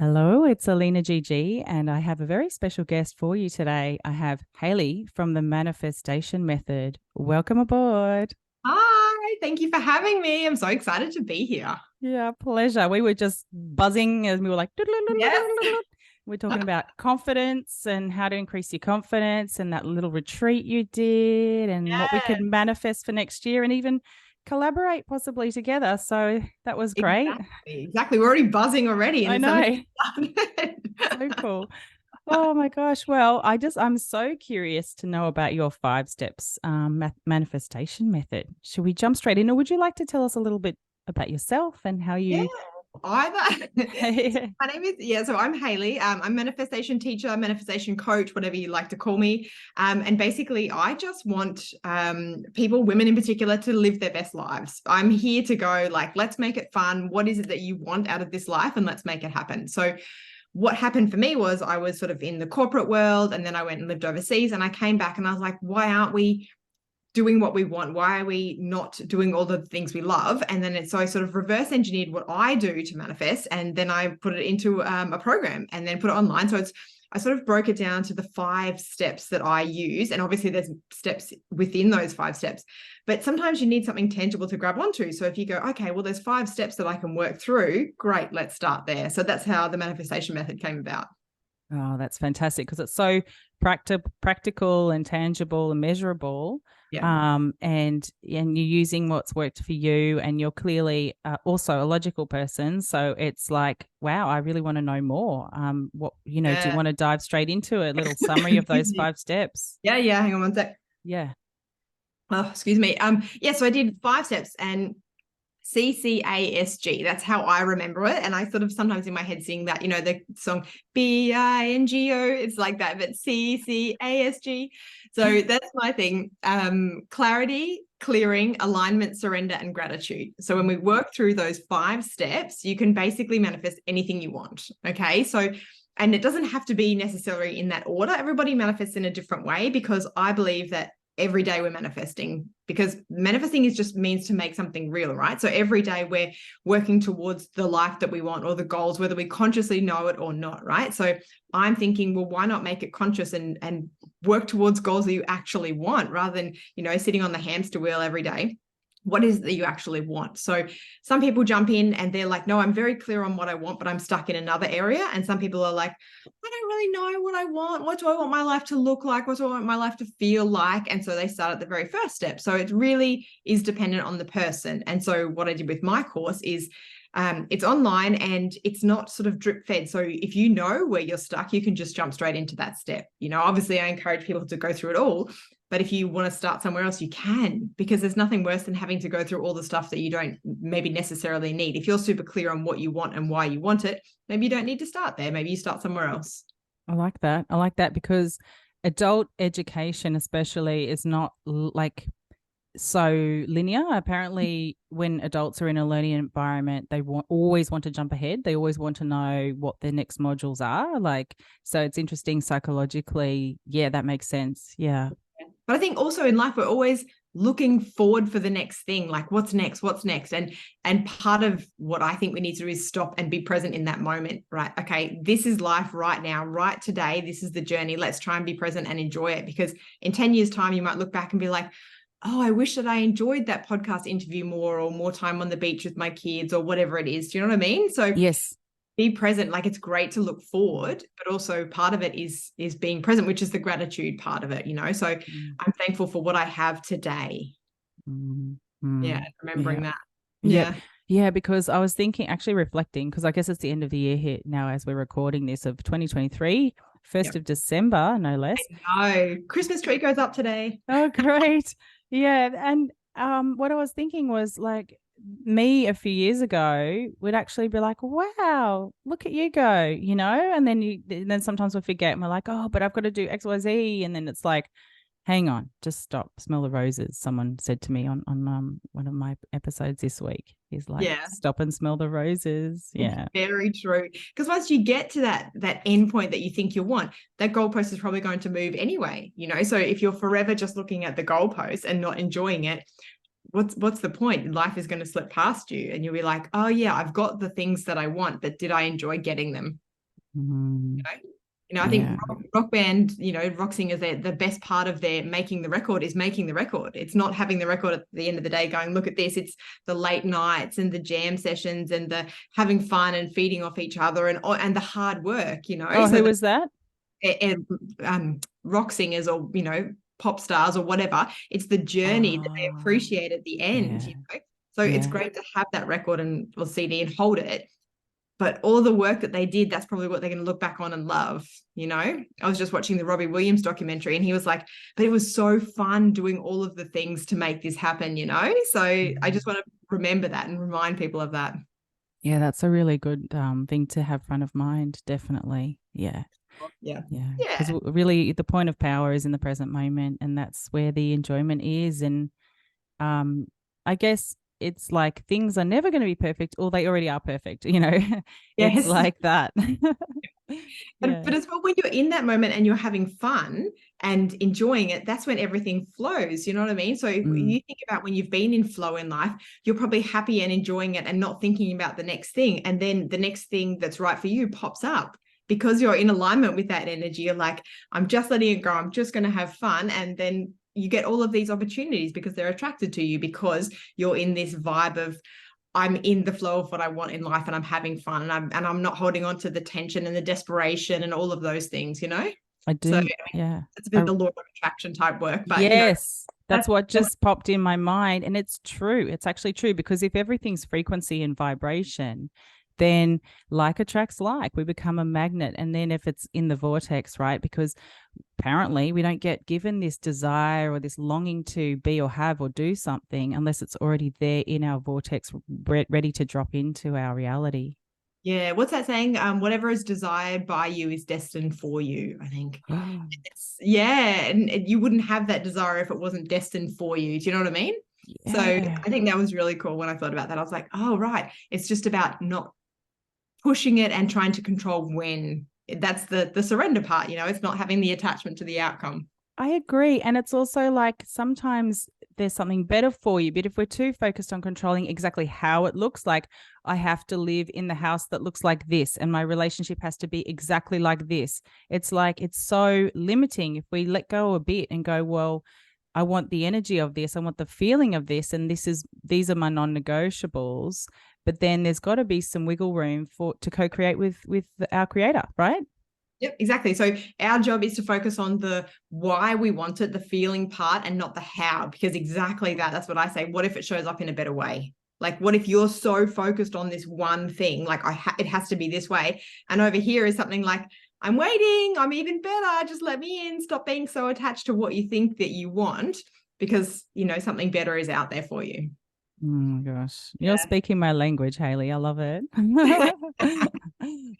Hello, it's AlinaGG, and I have a very special guest for you today. I have Hayley from the Manifestation Method. Welcome aboard. Hi, thank you for having me. I'm so excited to be here. Yeah, pleasure. We were just buzzing and we were like, Yes. we're talking about confidence and how to increase your confidence and that little retreat you did and what we could Yes, manifest for next year and even collaborate possibly together. So that was great. exactly. Exactly. We're already buzzing already, and I it's so know. started. So cool. Oh my gosh. Well, I'm so curious to know about your 5 steps manifestation method. Should we jump straight in, or would you like to tell us a little bit about yourself and how Yeah, you? either. So my name is, so I'm Hayley. I'm a manifestation teacher, manifestation coach, whatever you like to call me. And basically, I just want people, women in particular, to live their best lives. I'm here to go, like, let's make it fun. What is it that you want out of this life? And let's make it happen. So what happened for me was I was sort of in the corporate world, and then I went and lived overseas, and I came back and I was like, why aren't we doing what we want? Why are we not doing all the things we love? And then so I sort of reverse engineered what I do to manifest, and then I put it into a program and then put it online. So I sort of broke it down to the 5 steps that I use. And obviously there's steps within those 5 steps, but sometimes you need something tangible to grab onto. So if you go, okay, well, there's 5 steps that I can work through, great, let's start there. So that's how the manifestation method came about. Oh, that's fantastic because it's so practical and tangible and measurable. Yeah. And you're using what's worked for you, and you're clearly also a logical person. So it's like, wow, I really want to know more. Do you Yeah. want to dive straight into a little summary of those 5 steps? Yeah. Hang on one sec. Yeah. Oh, excuse me. So I did 5 steps, and CCASG. That's how I remember it. And I sort of sometimes in my head sing that, the song BINGO. It's like that, but CCASG. So that's my thing. Clarity, clearing, alignment, surrender, and gratitude. So when we work through those 5 steps, you can basically manifest anything you want. Okay. And it doesn't have to be necessarily in that order. Everybody manifests in a different way, because I believe that every day we're manifesting, because manifesting is just means to make something real, right? So every day we're working towards the life that we want, or the goals, whether we consciously know it or not, right? So I'm thinking, well, why not make it conscious and work towards goals that you actually want, rather than, sitting on the hamster wheel every day. What is it that you actually want? So some people jump in and they're like, no, I'm very clear on what I want, but I'm stuck in another area. And some people are like, I don't really know what I want. What do I want my life to look like? What do I want my life to feel like? And so they start at the very first step. So it really is dependent on the person. And so what I did with my course is it's online and it's not sort of drip fed. So if you know where you're stuck, you can just jump straight into that step. Obviously I encourage people to go through it all, but if you want to start somewhere else, you can, because there's nothing worse than having to go through all the stuff that you don't maybe necessarily need. If you're super clear on what you want and why you want it, maybe you don't need to start there. Maybe you start somewhere else. I like that. I like that because adult education, especially, is not like so linear. Apparently, when adults are in a learning environment, they always want to jump ahead. They always want to know what their next modules are. So it's interesting psychologically. Yeah, that makes sense. Yeah. But I think also in life, we're always looking forward for the next thing, like what's next. And part of what I think we need to do is stop and be present in that moment, right? Okay, this is life right now, right today. This is the journey. Let's try and be present and enjoy it, because in 10 years' time, you might look back and be like, oh, I wish that I enjoyed that podcast interview more, or more time on the beach with my kids, or whatever it is. Do you know what I mean? So Yes. be present. Like, it's great to look forward, but also part of it is being present, which is the gratitude part of it, so I'm thankful for what I have today. Yeah, remembering Yeah. that. Yeah. Yeah. Yeah, because I was thinking, actually reflecting, because I guess it's the end of the year here now as we're recording this of 2023, 1st Yep. of December, no less. Oh, Christmas tree goes up today. Oh, great. Yeah. And what I was thinking was like me a few years ago would actually be like, wow, look at you go, and then sometimes we forget and we're like, oh, but I've got to do XYZ. And then it's like, hang on, just stop, smell the roses. Someone said to me on one of my episodes this week. He's like, Yeah. stop and smell the roses. Yeah. Very true. Because once you get to that end point that you think you want, that goalpost is probably going to move anyway. So if you're forever just looking at the goalpost and not enjoying it, what's the point? Life is going to slip past you, and you'll be like, oh yeah, I've got the things that I want, but did I enjoy getting them? Mm, I think yeah. rock band, rock singers, the best part of their making the record is making the record. It's not having the record at the end of the day going, look at this. It's the late nights and the jam sessions and the having fun and feeding off each other and the hard work, Oh, so who that was that? rock singers or, pop stars or whatever, it's the journey that they Oh, appreciate at the end, yeah. So it's Yeah. great to have that record and or CD and hold it, but all the work that they did, that's probably what they're going to look back on and love. I was just watching the Robbie Williams documentary and he was like, but it was so fun doing all of the things to make this happen, so I just want to remember that and remind people of that. Yeah, that's a really good thing to have front of mind, definitely. Yeah. Yeah. Yeah. Because Yeah. really the point of power is in the present moment, and that's where the enjoyment is. And um I guess it's like things are never going to be perfect, or they already are perfect, It's Yes. like that. But, Yeah. but as well, when you're in that moment and you're having fun and enjoying it, that's when everything flows. You know what I mean? So if Mm. you think about when you've been in flow in life, you're probably happy and enjoying it and not thinking about the next thing. And then the next thing that's right for you pops up because you're in alignment with that energy. You're like, I'm just letting it go. I'm just going to have fun. And then you get all of these opportunities because they're attracted to you because you're in this vibe of, I'm in the flow of what I want in life and I'm having fun and I'm not holding on to the tension and the desperation and all of those things. I So do. Yeah. it's a bit of the law of attraction type work, but Yes, that's that's what just popped in my mind. And it's true. It's actually true, because if everything's frequency and vibration, then like attracts like. We become a magnet. And then if it's in the vortex, right? Because apparently we don't get given this desire or this longing to be or have or do something unless it's already there in our vortex, ready to drop into our reality. yeah. What's that saying? Whatever is desired by you is destined for you, I think. Yeah, and you wouldn't have that desire if it wasn't destined for you. Do you know what I mean? So Yeah. I think that was really cool when I thought about that. I was like, oh, right. It's just about not pushing it and trying to control when. That's the surrender part, it's not having the attachment to the outcome. I agree. And it's also like sometimes there's something better for you. But if we're too focused on controlling exactly how it looks, like I have to live in the house that looks like this and my relationship has to be exactly like this, it's like it's so limiting. If we let go a bit and go, well, I want the energy of this, I want the feeling of this, and these are my non-negotiables. But then there's got to be some wiggle room for to co-create with our creator, right? Yep, exactly. So our job is to focus on the why we want it, the feeling part, and not the how, because exactly that's what I say. What if it shows up in a better way? Like, what if you're so focused on this one thing, like it has to be this way, and over here is something like, I'm waiting, I'm even better, just let me in, stop being so attached to what you think that you want, because something better is out there for you. Oh my gosh. You're Yeah. speaking my language, Hayley. I love it.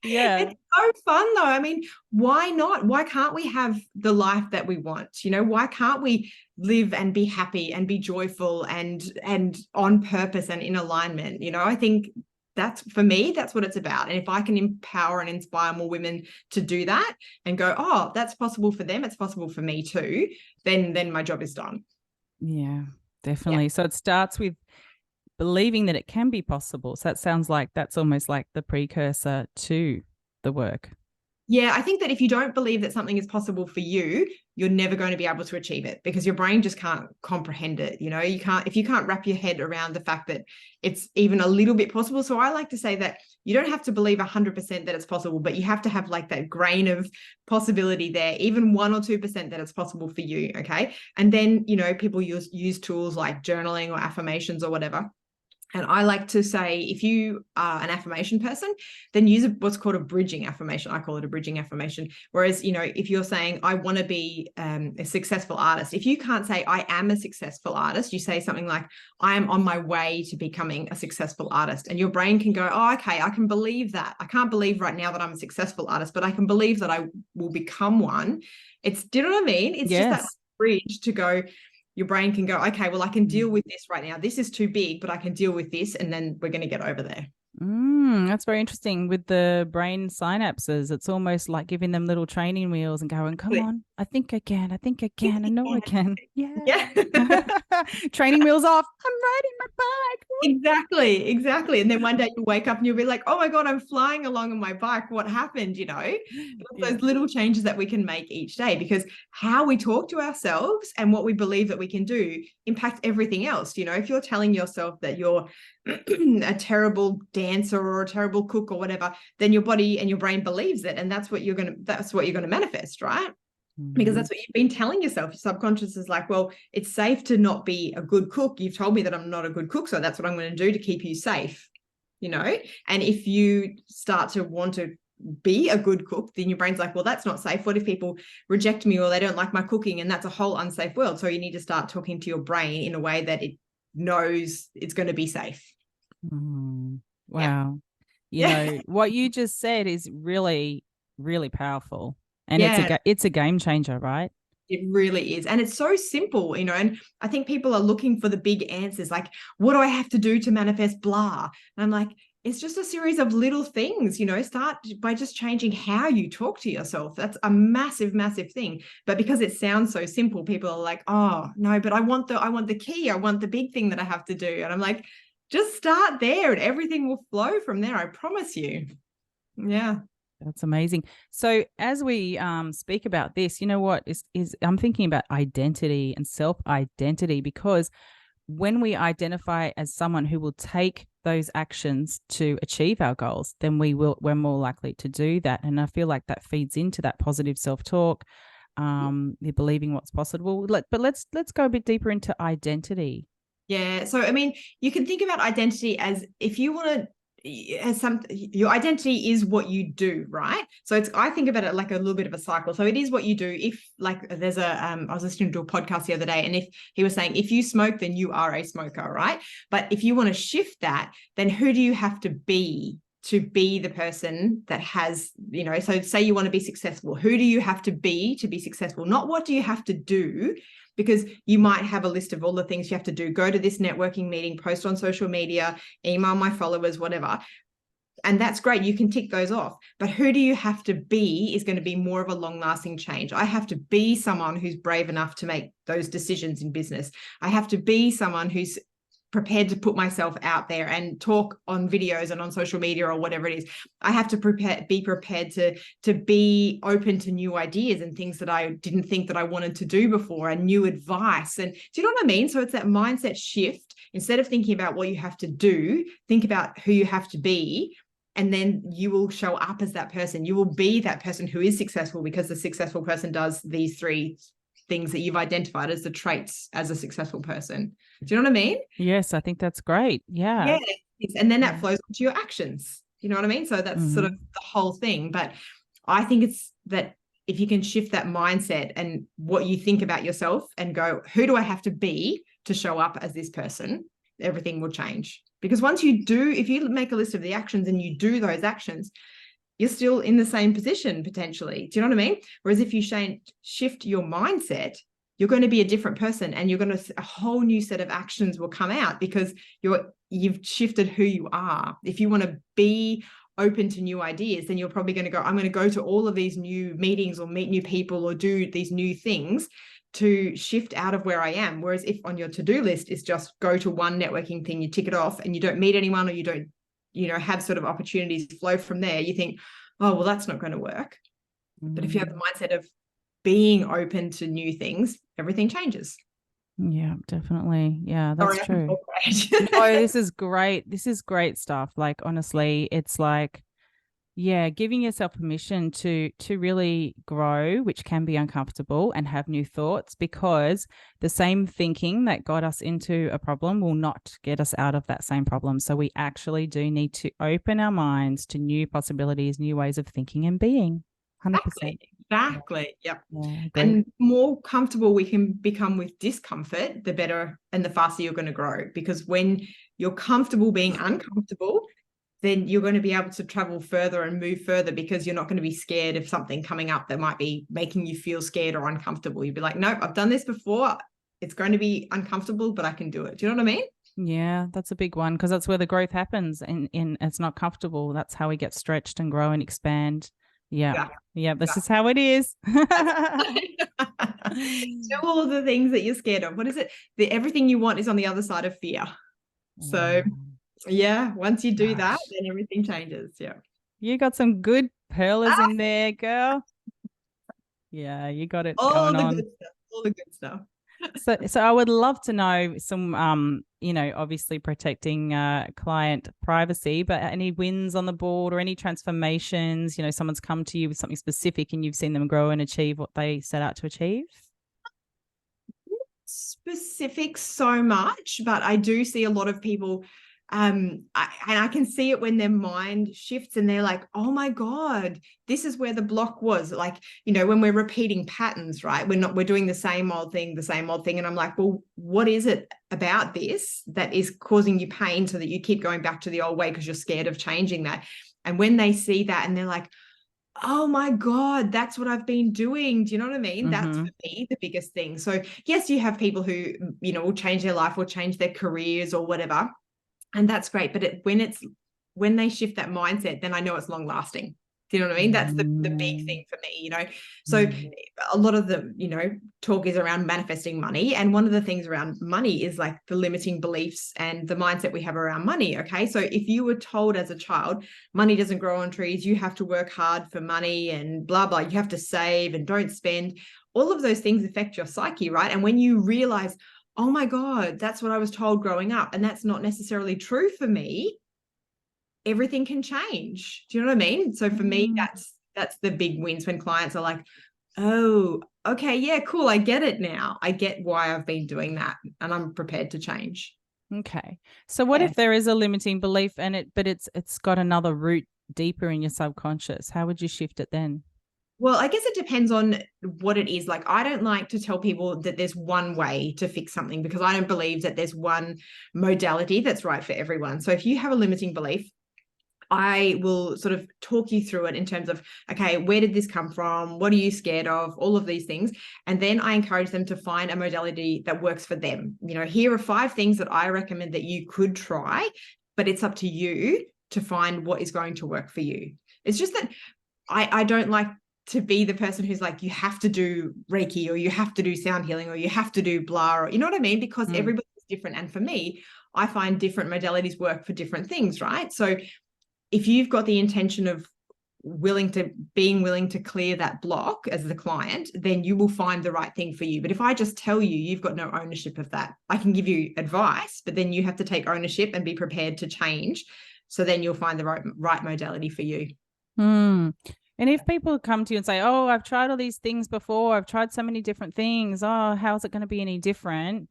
Yeah. It's so fun though. I mean, why not? Why can't we have the life that we want? Why can't we live and be happy and be joyful and on purpose and in alignment? I think that's, for me, that's what it's about. And if I can empower and inspire more women to do that and go, oh, that's possible for them, it's possible for me too, then my job is done. Yeah, Yeah. definitely. So it starts with believing that it can be possible. So that sounds like that's almost like the precursor to the work. Yeah, I think that if you don't believe that something is possible for you, you're never going to be able to achieve it because your brain just can't comprehend it. If you can't wrap your head around the fact that it's even a little bit possible. So I like to say that you don't have to believe 100% that it's possible, but you have to have like that grain of possibility there, even 1 or 2% that it's possible for you. Okay. And then, people use tools like journaling or affirmations or whatever. And I like to say, if you are an affirmation person, then use what's called a bridging affirmation. I call it a bridging affirmation. Whereas, if you're saying, I want to be a successful artist, if you can't say, I am a successful artist, you say something like, I am on my way to becoming a successful artist. And your brain can go, oh, okay, I can believe that. I can't believe right now that I'm a successful artist, but I can believe that I will become one. Do you know what I mean? It's just that Yes. bridge to go, your brain can go, okay, well, I can deal with this right now. This is too big, but I can deal with this. And then we're going to get over there. That's very interesting with the brain synapses. It's almost like giving them little training wheels and going, come on, I think I can. I think I Think can. I you know I can. can. Yeah. Yeah. Training wheels off. I'm riding my bike. Exactly, exactly. And then one day you wake up and you'll be like, oh my God, I'm flying along on my bike. What happened? Yeah. Those little changes that we can make each day, because how we talk to ourselves and what we believe that we can do impact everything else. If you're telling yourself that you're a terrible dancer or a terrible cook or whatever, then your body and your brain believes it. And that's what you're gonna manifest, right? Because Mm. that's what you've been telling yourself. Your subconscious is like, well, it's safe to not be a good cook. You've told me that I'm not a good cook, so that's what I'm going to do to keep you safe. And if you start to want to be a good cook, then your brain's like, well, that's not safe. What if people reject me or they don't like my cooking? And that's a whole unsafe world. So you need to start talking to your brain in a way that it knows it's going to be safe. Mm. Yeah. Wow. Yeah. What you just said is really, really powerful. And Yeah. it's a game changer, right? It really is. And it's so simple, and I think people are looking for the big answers, like, what do I have to do to manifest blah? And I'm like, it's just a series of little things, start by just changing how you talk to yourself. That's a massive, massive thing. But because it sounds so simple, people are like, oh no, but I want the key. I want the big thing that I have to do. And I'm like, just start there and everything will flow from there. I promise you. Yeah. That's amazing. So as we speak about this, you know what is I'm thinking about identity and self-identity, because when we identify as someone who will take those actions to achieve our goals, then we're more likely to do that. And I feel like that feeds into that positive self-talk, the believing what's possible. But let's go a bit deeper into identity. Yeah. So, I mean, you can think about identity as, if you want to, your identity is what you do, right? So I think about it like a little bit of a cycle. So it is what you do. If, like, there's I was listening to a podcast the other day, and if he was saying, if you smoke, then you are a smoker, right? But if you want to shift that, then who do you have to be the person that has, so say you want to be successful, who do you have to be successful? Not what do you have to do, because you might have a list of all the things you have to do. Go to this networking meeting, post on social media, email my followers, whatever. And that's great. You can tick those off. But who do you have to be is going to be more of a long-lasting change. I have to be someone who's brave enough to make those decisions in business. I have to be someone who's prepared to put myself out there and talk on videos and on social media or whatever it is. I have to be prepared to be open to new ideas and things that I didn't think that I wanted to do before, and new advice. And do you know what I mean? So it's that mindset shift. Instead of thinking about what you have to do, think about who you have to be. And then you will show up as that person. You will be that person who is successful, because the successful person does these three things that you've identified as the traits as a successful person. Do you know what I mean? Yes, I think that's great. Yeah. Yeah. And then that Yeah. flows into your actions. You know what I mean? So that's sort of Mm-hmm. the whole thing. But I think it's that if you can shift that mindset and what you think about yourself and go, who do I have to be to show up as this person? Everything will change. Because once you do, if you make a list of the actions and you do those actions, you're still in the same position potentially. Do you know what I mean? Whereas if you shift your mindset, you're going to be a different person, and a whole new set of actions will come out, because you've shifted who you are. If you want to be open to new ideas, then you're probably going to go, I'm going to go to all of these new meetings or meet new people or do these new things to shift out of where I am. Whereas if on your to-do list is just go to one networking thing, you tick it off, and you don't meet anyone, or you don't, have sort of opportunities flow from there, you think, oh, well, that's not going to work. But if you have the mindset of being open to new things, everything changes. Yeah, definitely. Yeah, that's Sorry, I can true. talk about No, it. this is great. This is great stuff. Like, honestly, it's like, yeah, giving yourself permission to really grow, which can be uncomfortable, and have new thoughts, because the same thinking that got us into a problem will not get us out of that same problem. So we actually do need to open our minds to new possibilities, new ways of thinking and being. 100%. Exactly. Exactly. Yep. Yeah, agree. And more comfortable we can become with discomfort, the better and the faster you're going to grow. Because when you're comfortable being uncomfortable, then you're going to be able to travel further and move further, because you're not going to be scared of something coming up that might be making you feel scared or uncomfortable. You'd be like, nope, I've done this before. It's going to be uncomfortable, but I can do it. Do you know what I mean? Yeah, that's a big one, because that's where the growth happens, and it's not comfortable. That's how we get stretched and grow and expand. Yeah. Yeah. Yeah. This is how it is. That's do all the things that you're scared of. What is it? Everything you want is on the other side of fear. So Wow. yeah, once you do that, Gosh. then everything changes. Yeah. You got some good pearlers Ah, in there, girl. Yeah, you got it all going the good on. stuff. All the good stuff. So I would love to know some obviously protecting client privacy, but any wins on the board or any transformations, someone's come to you with something specific and you've seen them grow and achieve what they set out to achieve? Specific so much, but I do see a lot of people and I can see it when their mind shifts and they're like, oh my God, this is where the block was. Like, when we're repeating patterns, right? We're doing the same old thing, the same old thing. And I'm like, well, what is it about this that is causing you pain so that you keep going back to the old way because you're scared of changing that? And when they see that and they're like, oh my God, that's what I've been doing. Do you know what I mean? That's Mm-hmm. for me the biggest thing. So yes, you have people who, will change their life or change their careers or whatever. And that's great. But when they shift that mindset, then I know it's long lasting. Do you know what I mean? That's the big Mm-hmm. thing for me, So a lot of the, talk is around manifesting money. And one of the things around money is like the limiting beliefs and the mindset we have around money. Okay. So if you were told as a child, money doesn't grow on trees, you have to work hard for money and blah, blah, you have to save and don't spend, all of those things affect your psyche, right? And when you realize, oh my God, that's what I was told growing up, and that's not necessarily true for me, everything can change. Do you know what I mean? So for me, Mm. that's the big wins when clients are like, oh, okay, yeah, cool. I get it now. I get why I've been doing that and I'm prepared to change. Okay. So what Yeah. if there is a limiting belief and it's got another root deeper in your subconscious? How would you shift it then? Well, I guess it depends on what it is. Like, I don't like to tell people that there's one way to fix something because I don't believe that there's one modality that's right for everyone. So if you have a limiting belief, I will sort of talk you through it in terms of, okay, where did this come from? What are you scared of? All of these things. And then I encourage them to find a modality that works for them. Here are 5 things that I recommend that you could try, but it's up to you to find what is going to work for you. It's just that I don't like to be the person who's like, you have to do Reiki or you have to do sound healing or you have to do blah, or you know what I mean? Because Mm. everybody's different. And for me, I find different modalities work for different things, right? So if you've got the intention of being willing to clear that block as the client, then you will find the right thing for you. But if I just tell you, you've got no ownership of that. I can give you advice, but then you have to take ownership and be prepared to change. So then you'll find the right modality for you. Mm. And if people come to you and say, "Oh, I've tried all these things before. I've tried so many different things. Oh, how's it going to be any different?"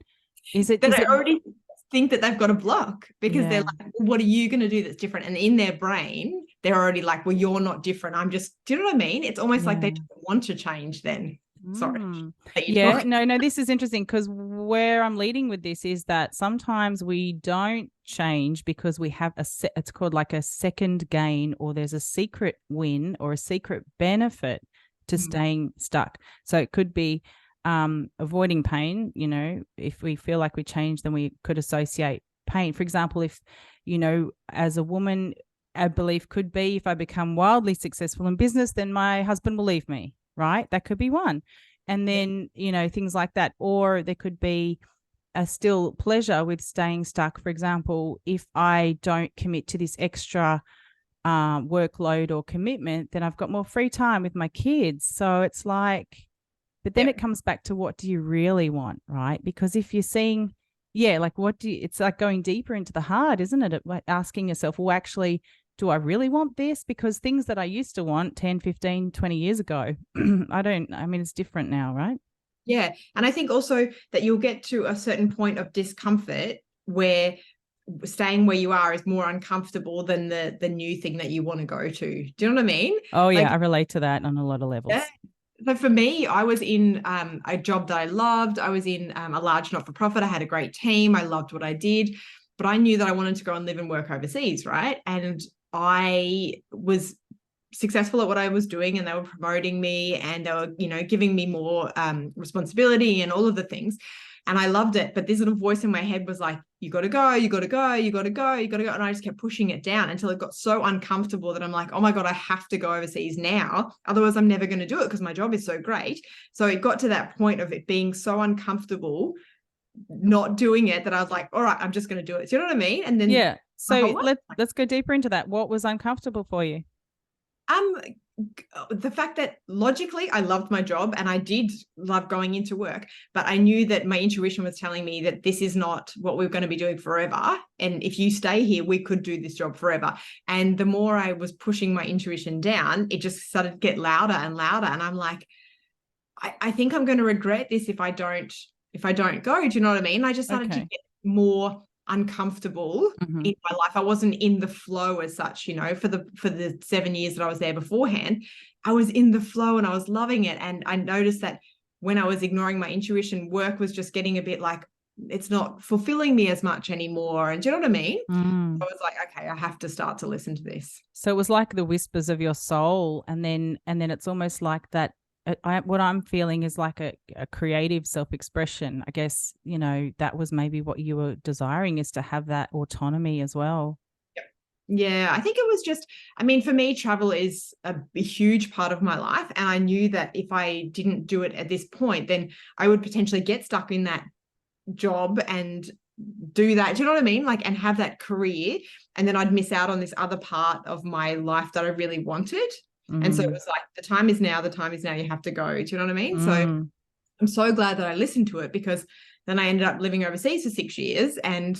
Is it Then is I it already think that they've got a block because they're Yeah. like, what are you going to do that's different? And in their brain, they're already like, well, you're not different. Do you know what I mean? It's almost like they Yeah. don't want to change then. Sorry Mm. that you Yeah, talk. no, this is interesting because where I'm leading with this is that sometimes we don't change because we have it's called like a second gain, or there's a secret win or a secret benefit to staying stuck. So it could be avoiding pain. If we feel like we change, then we could associate pain. For example, if, as a woman, a belief could be, if I become wildly successful in business, then my husband will leave me, right? That could be one. And Yeah. then, things like that. Or there could be a still pleasure with staying stuck. For example, if I don't commit to this extra workload or commitment, then I've got more free time with my kids. So it's like, but then Yeah. it comes back to, what do you really want, right? Because if you're seeing, yeah, like it's like going deeper into the heart, isn't it? Asking yourself, well, actually, do I really want this? Because things that I used to want 10, 15, 20 years ago, I mean, it's different now, right? Yeah. And I think also that you'll get to a certain point of discomfort where staying where you are is more uncomfortable than the new thing that you want to go to. Do you know what I mean? Oh, yeah, Like, I relate to that on a lot of yeah. levels. So for me, I was in a job that I loved. I was in a large not-for-profit. I had a great team. I loved what I did, but I knew that I wanted to go and live and work overseas, right? And I was successful at what I was doing, and they were promoting me and they were, giving me more responsibility and all of the things. And I loved it. But this little voice in my head was like, you got to go, you got to go, you got to go, you got to go. And I just kept pushing it down until it got so uncomfortable that I'm like, oh my God, I have to go overseas now. Otherwise, I'm never going to do it because my job is so great. So it got to that point of it being so uncomfortable not doing it that I was like, all right, I'm just going to do it. Do you know what I mean? And then Yeah. my So whole life. let's go deeper into that. What was uncomfortable for you? Um, the fact that logically I loved my job and I did love going into work, but I knew that my intuition was telling me that this is not what we're going to be doing forever. And if you stay here, we could do this job forever. And the more I was pushing my intuition down, it just started to get louder and louder. And I'm like, I think I'm going to regret this if I don't go. Do you know what I mean? I just started to Okay. get more uncomfortable Mm-hmm. in my life. I wasn't in the flow as such, for the 7 years that I was there beforehand. I was in the flow and I was loving it. And I noticed that when I was ignoring my intuition, work was just getting a bit like, it's not fulfilling me as much anymore. And do you know what I mean? Mm. I was like, okay, I have to start to listen to this. So it was like the whispers of your soul, and then it's almost like that. What I'm feeling is like a creative self-expression. I guess, that was maybe what you were desiring, is to have that autonomy as well. Yeah, I think it was just, I mean, for me, travel is a huge part of my life. And I knew that if I didn't do it at this point, then I would potentially get stuck in that job and do that. Do you know what I mean? Like, and have that career. And then I'd miss out on this other part of my life that I really wanted. And so it Mm. was like, the time is now, you have to go. Do you know what I mean? So Mm. I'm so glad that I listened to it, because then I ended up living overseas for 6 years and,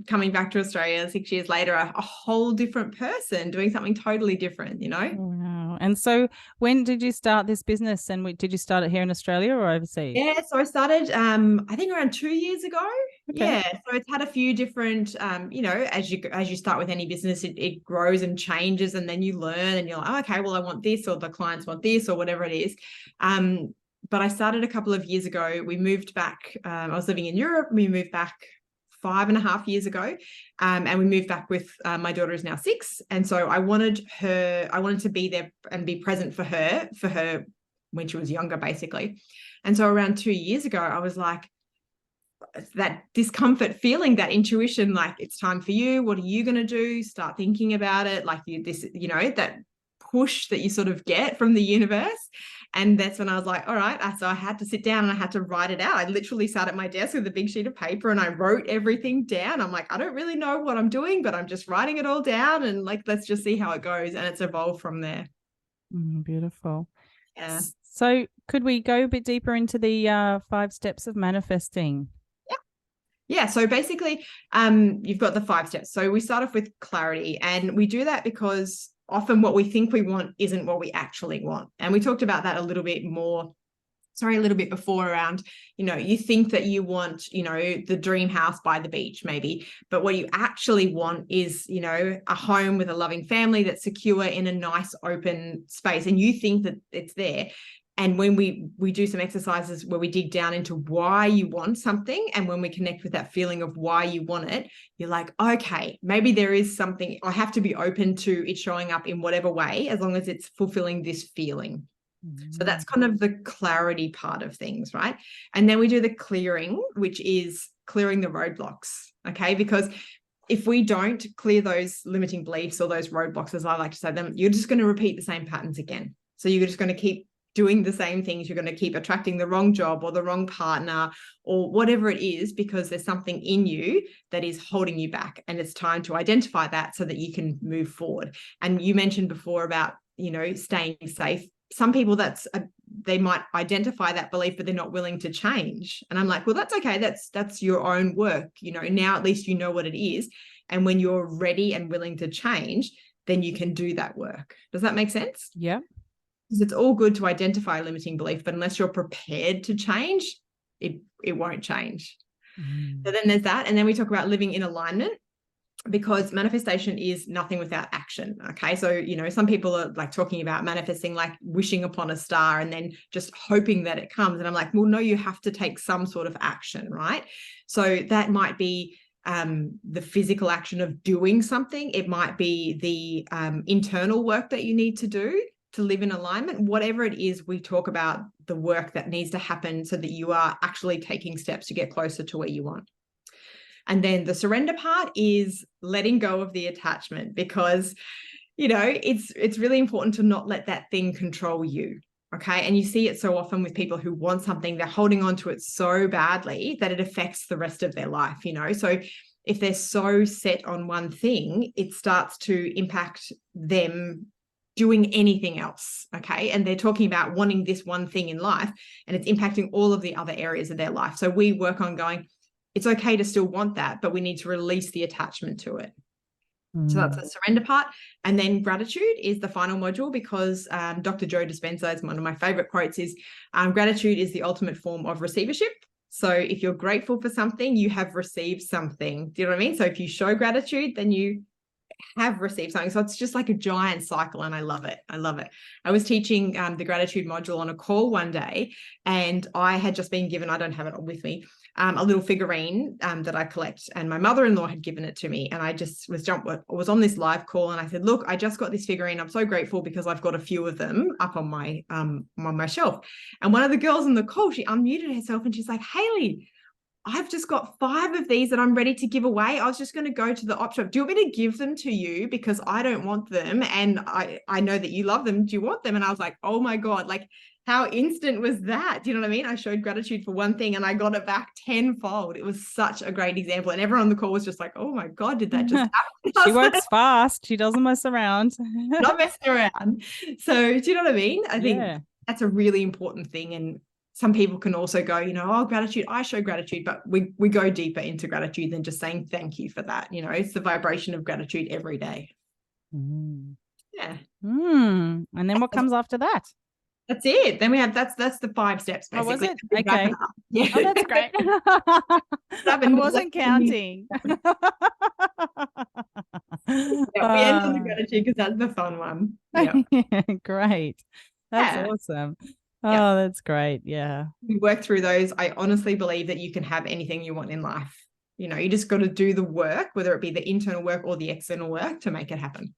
coming back to Australia 6 years later, a whole different person doing something totally different. Wow. And so when did you start this business, and did you start it here in Australia or overseas? Yeah, so I started, I think around 2 years ago. Okay. Yeah, so it's had a few different, as you start with any business, it grows and changes, and then you learn, and you're like, oh, okay, well, I want this, or the clients want this, or whatever it is. But I started a couple of years ago. We moved back. I was living in Europe. We moved back 5.5 years ago, and we moved back with my daughter is now 6, and so I wanted to be there and be present for her when she was younger, basically. And so around 2 years ago, I was like, that discomfort feeling, that intuition, like, it's time for you. What are you going to do? Start thinking about it. Like, that push that you sort of get from the universe. And that's when I was like, all right. So I had to sit down and I had to write it out. I literally sat at my desk with a big sheet of paper and I wrote everything down. I'm like, I don't really know what I'm doing, but I'm just writing it all down, and like, let's just see how it goes. And it's evolved from there. Beautiful. Yeah. So could we go a bit deeper into the 5 steps of manifesting? Yeah, so basically, you've got the 5 steps. So we start off with clarity, and we do that because often what we think we want isn't what we actually want. And we talked about that a little bit before around, you think that you want, the dream house by the beach, maybe, but what you actually want is, a home with a loving family that's secure in a nice open space. And you think that it's there. And when we do some exercises where we dig down into why you want something, and when we connect with that feeling of why you want it, you're like, okay, maybe there is something. I have to be open to it showing up in whatever way, as long as it's fulfilling this feeling. So that's kind of the clarity part of things, right? And then we do the clearing, which is clearing the roadblocks, okay? Because if we don't clear those limiting beliefs or those roadblocks, as I like to say them, you're just going to repeat the same patterns again. So you're just going to keep doing the same things. You're going to keep attracting the wrong job or the wrong partner or whatever it is, because there's something in you that is holding you back. And it's time to identify that so that you can move forward. And you mentioned before about, staying safe. Some people they might identify that belief, but they're not willing to change. And I'm like, well, that's okay. That's your own work. Now at least you know what it is. And when you're ready and willing to change, then you can do that work. Does that make sense? Yeah. Because it's all good to identify a limiting belief, but unless you're prepared to change, it won't change. So then there's that. And then we talk about living in alignment, because manifestation is nothing without action. Okay. So, some people are like talking about manifesting, like wishing upon a star and then just hoping that it comes. And I'm like, well, no, you have to take some sort of action, right? So that might be the physical action of doing something. It might be the internal work that you need to do to live in alignment, whatever it is, we talk about the work that needs to happen so that you are actually taking steps to get closer to where you want. And then the surrender part is letting go of the attachment, because, it's really important to not let that thing control you. Okay. And you see it so often with people who want something, they're holding on to it so badly that it affects the rest of their life, So if they're so set on one thing, it starts to impact them doing anything else. Okay. And they're talking about wanting this one thing in life, and it's impacting all of the other areas of their life. So we work on going, it's okay to still want that, but we need to release the attachment to it. So that's the surrender part. And then gratitude is the final module, because Dr. Joe Dispenza, is one of my favorite quotes, is gratitude is the ultimate form of receivership. So if you're grateful for something, you have received something. Do you know what I mean? So if you show gratitude, then you have received something. So it's just like a giant cycle, and I love it. I love it. I was teaching the gratitude module on a call one day, and I had just been given, I don't have it with me, a little figurine that I collect, and my mother-in-law had given it to me, and I just was on this live call, and I said, look, I just got this figurine. I'm so grateful because I've got a few of them up on my shelf. And one of the girls on the call, she unmuted herself and she's like, Hayley, I've just got 5 of these that I'm ready to give away. I was just going to go to the op shop. Do you want me to give them to you? Because I don't want them, and I know that you love them. Do you want them? And I was like, oh my God, like, how instant was that? Do you know what I mean? I showed gratitude for one thing and I got it back tenfold. It was such a great example. And everyone on the call was just like, oh my God, did that just happen? She works fast. She doesn't mess around. Not messing around. So do you know what I mean? I think that's a really important thing. And some people can also go, oh, gratitude, I show gratitude, but we go deeper into gratitude than just saying thank you for that. It's the vibration of gratitude every day. Yeah. And then what comes after that? That's it. Then we have that's the 5 steps basically. Oh, was it? Okay. Yeah. Oh, that's great. I wasn't counting. Yeah, we end on the gratitude because that's the fun one. Yeah. Great. That's awesome. Oh, that's great. Yeah. We work through those. I honestly believe that you can have anything you want in life. You just got to do the work, whether it be the internal work or the external work, to make it happen.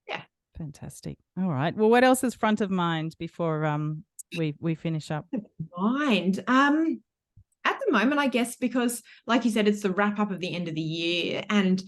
Yeah. Fantastic. All right. Well, what else is front of mind before we finish up? Mind. At the moment, I guess, because like you said, it's the wrap up of the end of the year, and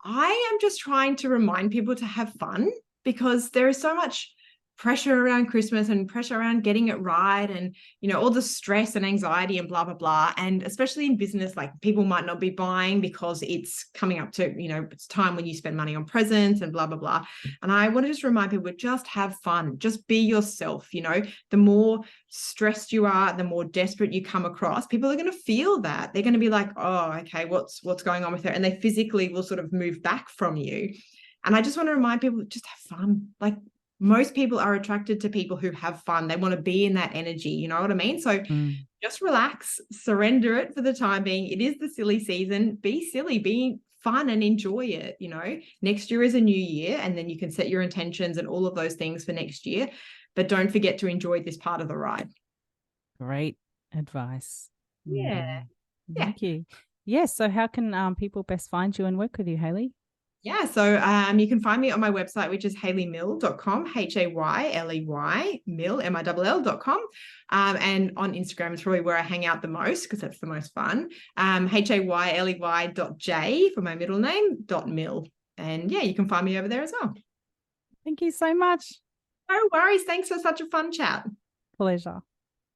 I am just trying to remind people to have fun, because there is so much pressure around Christmas and pressure around getting it right, and all the stress and anxiety and blah blah blah. And especially in business, like, people might not be buying because it's coming up to it's time when you spend money on presents and blah blah blah. And I want to just remind people, just have fun, just be yourself. The more stressed you are, the more desperate you come across, people are going to feel that. They're going to be like, oh, okay, what's going on with her, and they physically will sort of move back from you. And I just want to remind people, just have fun. Like, most people are attracted to people who have fun. They want to be in that energy. You know what I mean? So just relax, surrender it for the time being. It is the silly season. Be silly, be fun, and enjoy it. Next year is a new year, and then you can set your intentions and all of those things for next year. But don't forget to enjoy this part of the ride. Great advice. Yeah. Thank you. Yes. So how can people best find you and work with you, Hayley? Yeah, so you can find me on my website, which is hayleymill.com, Hayley, mill, mill.com. And on Instagram is probably where I hang out the most, because that's the most fun. hayley.j for my middle name, .mill. And yeah, you can find me over there as well. Thank you so much. No worries. Thanks for such a fun chat. Pleasure.